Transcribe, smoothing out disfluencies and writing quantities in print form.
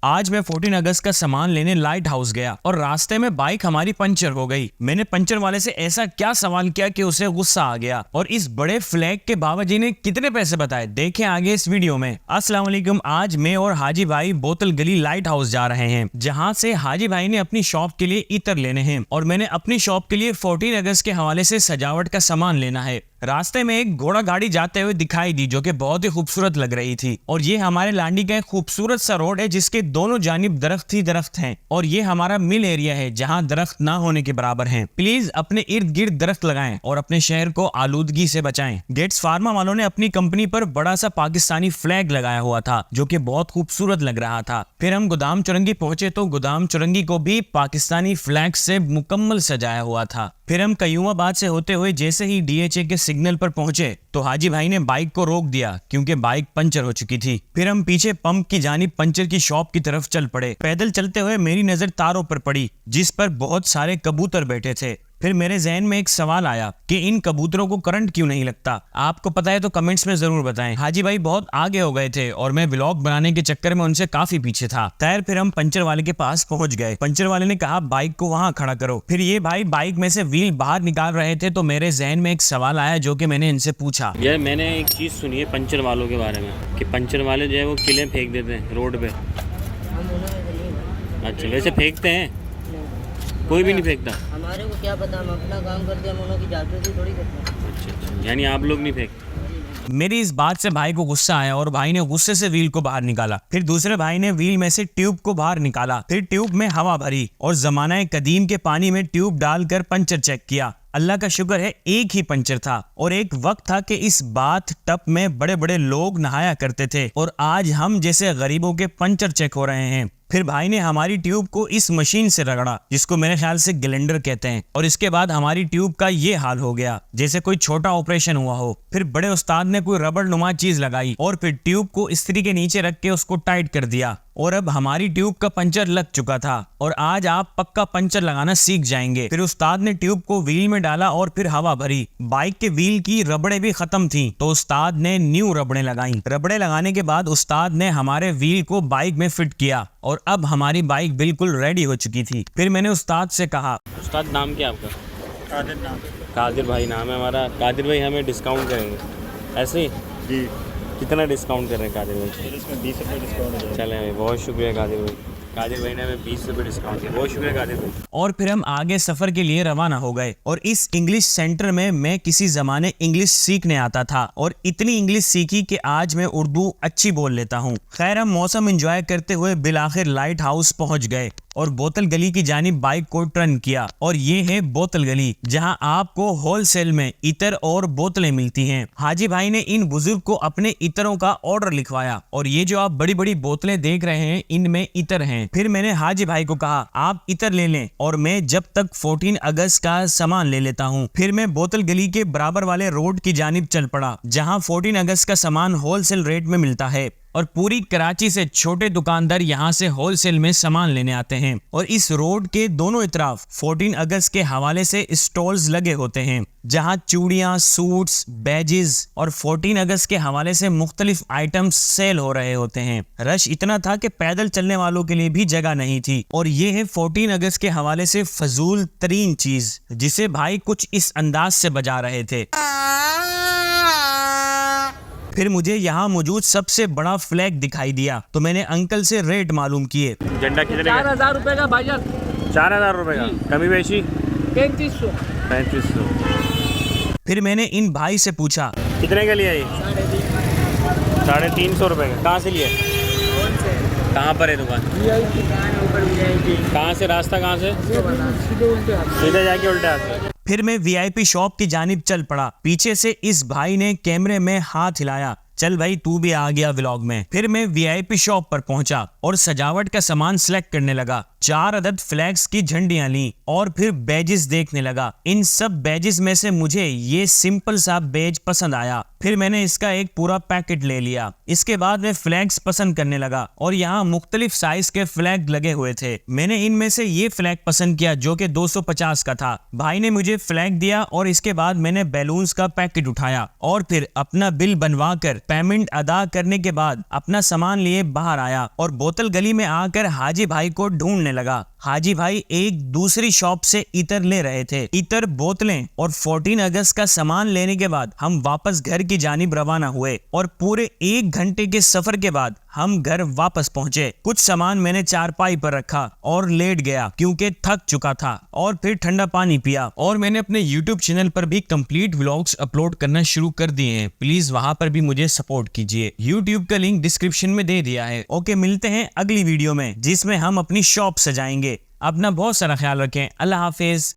आज मैं 14 अगस्त का सामान लेने लाइट हाउस गया और रास्ते में बाइक हमारी पंचर हो गई। मैंने पंचर वाले से ऐसा क्या सवाल किया कि उसे गुस्सा आ गया और इस बड़े फ्लैग के बाबा जी ने कितने पैसे बताए, देखें आगे इस वीडियो में। अस्सलाम वालेकुम। आज मैं और हाजी भाई बोतल गली लाइट हाउस जा रहे हैं, जहां से हाजी भाई ने अपनी शॉप के लिए इत्र लेने हैं और मैंने अपनी शॉप के लिए 14 अगस्त के हवाले से सजावट का सामान लेना है। रास्ते में एक घोड़ा गाड़ी जाते हुए दिखाई दी जो कि बहुत ही खूबसूरत लग रही थी और ये हमारे लांडी का एक खूबसूरत सा रोड है जिसके दोनों जानिब दरख्त ही दरख्त हैं और ये हमारा मिल एरिया है जहां दरख्त ना होने के बराबर हैं। प्लीज अपने इर्द गिर्द दरख्त लगाएं और अपने शहर को आलूदगी से बचाएं। गेट्स फार्मा वालों ने अपनी कंपनी पर बड़ा सा पाकिस्तानी फ्लैग लगाया हुआ था जो कि बहुत खूबसूरत लग रहा था। फिर हम गोदाम चुरंगी पहुंचे तो गोदाम चुरंगी को भी पाकिस्तानी फ्लैग से मुकम्मल सजाया हुआ था। फिर हम कयूमाबाद से होते हुए जैसे ही DHA के सिग्नल पर पहुंचे तो हाजी भाई ने बाइक को रोक दिया क्योंकि बाइक पंचर हो चुकी थी। फिर हम पीछे पंप की जानिब पंचर की शॉप की तरफ चल पड़े। पैदल चलते हुए मेरी नजर तारों पर पड़ी जिस पर बहुत सारे कबूतर बैठे थे। फिर मेरे जहन में एक सवाल आया कि इन कबूतरों को करंट क्यों नहीं लगता। आपको पता है तो कमेंट्स में जरूर बताएं। हाजी भाई बहुत आगे हो गए थे और मैं व्लॉग बनाने के चक्कर में उनसे काफी पीछे था। खैर फिर हम पंचर वाले के पास पहुंच गए। पंचर वाले ने कहा बाइक को वहां खड़ा करो। फिर ये भाई बाइक में से व्हील बाहर निकाल रहे थे तो मेरे जहन में एक सवाल आया जो कि मैंने इनसे पूछा। यार मैंने एक चीज़ सुनी है पंचर वालों के बारे में कि पंचर वाले जो है वो किले फेंक देते हैं रोड पे। अच्छा, वैसे फेंकते हैं? कोई भी नहीं फेंकता? हमारे को क्या पता, हम अपना काम करते हैं, हम उन्हों की जासूसी थोड़ी करते हैं। अच्छा, यानी आप लोग नहीं फेंकते? मेरी इस बात से भाई को गुस्सा आया और भाई ने गुस्से से व्हील को बाहर निकाला। फिर दूसरे भाई ने व्हील में से ट्यूब को बाहर निकाला। फिर ट्यूब में हवा भरी और जमाना कदीम के पानी में ट्यूब डालकर पंचर चेक किया। अल्लाह का शुक्र है एक ही पंचर था और एक वक्त था कि इस बाथ टब में बड़े बड़े लोग नहाया करते थे और आज हम जैसे गरीबों के पंचर चेक हो रहे हैं। फिर भाई ने हमारी ट्यूब को इस मशीन से रगड़ा जिसको मेरे ख्याल से ग्लेंडर कहते हैं और इसके बाद हमारी ट्यूब का ये हाल हो गया जैसे कोई छोटा ऑपरेशन हुआ हो। फिर बड़े उस्ताद ने कोई रबड़ नुमा चीज लगाई और फिर ट्यूब को इस्त्री के नीचे रख के उसको टाइट कर दिया और अब हमारी ट्यूब का पंचर लग चुका था और आज आप पक्का पंचर लगाना सीख जाएंगे। फिर उस्ताद ने ट्यूब को व्हील में डाला और फिर हवा भरी। बाइक के व्हील की रबड़े भी खत्म थी तो उस्ताद ने न्यू रबड़े लगाई। रबड़े लगाने के बाद उस्ताद ने हमारे व्हील को बाइक में फिट किया और अब हमारी बाइक बिल्कुल रेडी हो चुकी थी। फिर मैंने उस्ताद से कहा, उस्ताद नाम क्या आपका? कादिर नाम। कादिर भाई नाम है हमारा। कादिर भाई हमें डिस्काउंट करेंगे ऐसे ही? जी। कितना डिस्काउंट कर रहे हैं कादिर भाई? इसमें 20 रुपये डिस्काउंट हो जाएगा। चले भाई, बहुत शुक्रिया कादिर भाई। कादिर भाई ने हमें 20 रुपये डिस्काउंट किया, बहुत शुक्रिया कादिर भाई। और फिर हम आगे सफर के लिए रवाना हो गए और इस इंग्लिश सेंटर में मैं किसी जमाने इंग्लिश सीखने आता था और इतनी इंग्लिश सीखी कि आज मैं उर्दू अच्छी बोल लेता हूँ। खैर हम मौसम एंजॉय करते हुए बिलाखिर लाइट हाउस पहुंच गए और बोतल गली की जानिब बाइक को टर्न किया और ये है बोतल गली जहां आपको होलसेल में इतर और बोतलें मिलती हैं। हाजी भाई ने इन बुजुर्ग को अपने इतरों का ऑर्डर लिखवाया और ये जो आप बड़ी बड़ी बोतलें देख रहे हैं इनमें इतर हैं। फिर मैंने हाजी भाई को कहा आप इतर ले लें और मैं जब तक 14 अगस्त का सामान ले लेता हूँ। फिर मैं बोतल गली के बराबर वाले रोड की जानिब चल पड़ा जहाँ 14 अगस्त का सामान होलसेल रेट में मिलता है और पूरी कराची से छोटे दुकानदार यहाँ से होलसेल में सामान लेने आते हैं और इस रोड के दोनों तरफ 14 अगस्त के हवाले से स्टॉल्स लगे होते हैं जहाँ चूड़ियाँ, सूट्स, बैजेस और 14 अगस्त के हवाले से मुख्तलिफ आइटम्स सेल हो रहे होते हैं। रश इतना था कि पैदल चलने वालों के लिए भी जगह नहीं थी और ये है 14 अगस्त के हवाले से फजूल तरीन चीज जिसे भाई कुछ इस अंदाज से बजा रहे थे। फिर मुझे यहाँ मौजूद सबसे बड़ा फ्लैग दिखाई दिया तो मैंने अंकल से रेट मालूम किए। झंडा कितने का? 4000 रुपये का भाईजान। 4000 रुपये का? कमी बेशी? 3500। फिर मैंने इन भाई से पूछा कितने का लिया ये? 350 रुपये का। कहाँ से लिया? कहाँ पर है दुकान? कहाँ से? रास्ता कहाँ से? सीधे जाके उल्टे हाथ से। फिर मैं VIP शॉप की जानिब चल पड़ा। पीछे से इस भाई ने कैमरे में हाथ हिलाया, चल भाई तू भी आ गया व्लॉग में। फिर मैं VIP शॉप पर पहुंचा और सजावट का सामान सिलेक्ट करने लगा। 4 अदद फ्लैग्स की झंडियां ली और फिर बैजेस देखने लगा। इन सब बैजेस में से मुझे ये सिंपल सा बैज पसंद आया। फिर मैंने इसका एक पूरा पैकेट ले लिया। इसके बाद मैं फ्लैग्स पसंद करने लगा और यहाँ मुख्तलिफ साइज के फ्लैग लगे हुए थे। मैंने इनमें से ये फ्लैग पसंद किया जो कि 250 का था। भाई ने मुझे फ्लैग दिया और इसके बाद मैंने बैलून्स का पैकेट उठाया और फिर अपना बिल बनवा कर पेमेंट अदा करने के बाद अपना सामान लिए बाहर आया और बोतल गली में आकर हाजी भाई को ढूंढने लगा। हाजी भाई एक दूसरी शॉप से इतर ले रहे थे। इतर, बोतलें और 14 अगस्त का सामान लेने के बाद हम वापस घर की जानिब रवाना हुए और पूरे 1 घंटे के सफर के बाद हम घर वापस पहुंचे। कुछ सामान मैंने चारपाई पर रखा और लेट गया क्योंकि थक चुका था और फिर ठंडा पानी पिया। और मैंने अपने YouTube चैनल पर भी कंप्लीट व्लॉग्स अपलोड करना शुरू कर दिए हैं। प्लीज वहां पर भी मुझे सपोर्ट कीजिए। YouTube का लिंक डिस्क्रिप्शन में दे दिया है। ओके, मिलते हैं अगली वीडियो में जिसमें हम अपनी शॉप सजाएंगे। अपना बहुत सारा ख्याल रखें। अल्लाह हाफिज।